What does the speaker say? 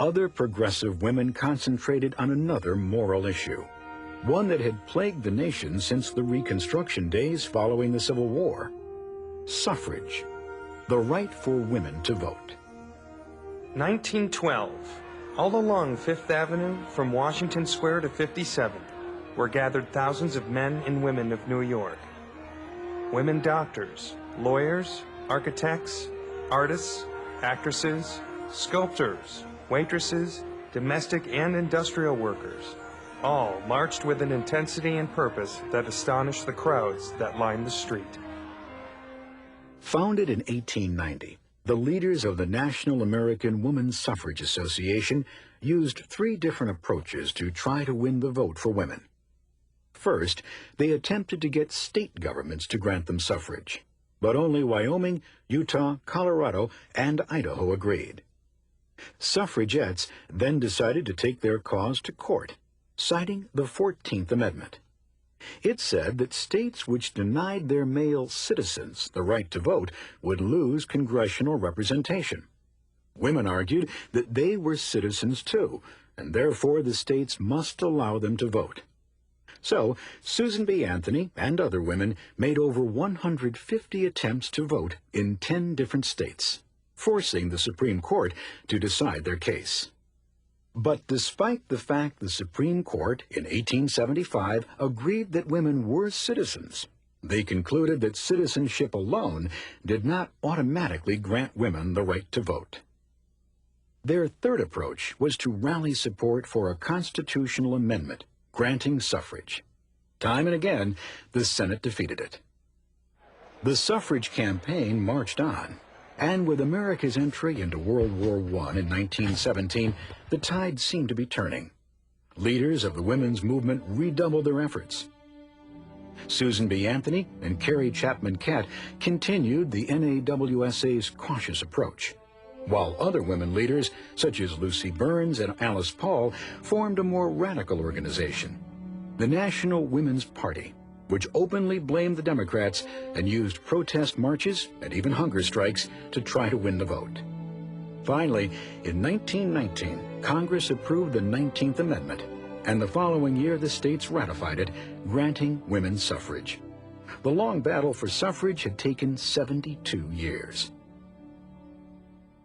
other progressive women concentrated on another moral issue, one that had plagued the nation since the Reconstruction days following the Civil War: suffrage, the right for women to vote. 1912. All along Fifth Avenue, from Washington Square to 57th, were gathered thousands of men and women of New York. Women doctors, lawyers, architects, artists, actresses, sculptors, waitresses, domestic and industrial workers, all marched with an intensity and purpose that astonished the crowds that lined the street. Founded in 1890, the leaders of the National American Woman Suffrage Association used 3 different approaches to try to win the vote for women. First, they attempted to get state governments to grant them suffrage, but only Wyoming, Utah, Colorado, and Idaho agreed. Suffragettes then decided to take their cause to court, citing the 14th Amendment. It said that states which denied their male citizens the right to vote would lose congressional representation. Women argued that they were citizens too, and therefore the states must allow them to vote. So, Susan B. Anthony and other women made over 150 attempts to vote in 10 different states, forcing the Supreme Court to decide their case. But despite the fact the Supreme Court in 1875 agreed that women were citizens, they concluded that citizenship alone did not automatically grant women the right to vote. Their third approach was to rally support for a constitutional amendment granting suffrage. Time and again, the Senate defeated it. The suffrage campaign marched on, and with America's entry into World War I in 1917, the tide seemed to be turning. Leaders of the women's movement redoubled their efforts. Susan B. Anthony and Carrie Chapman Catt continued the NAWSA's cautious approach, while other women leaders, such as Lucy Burns and Alice Paul, formed a more radical organization, the National Women's Party, which openly blamed the Democrats and used protest marches and even hunger strikes to try to win the vote. Finally, in 1919, Congress approved the 19th Amendment, and the following year the states ratified it, granting women suffrage. The long battle for suffrage had taken 72 years.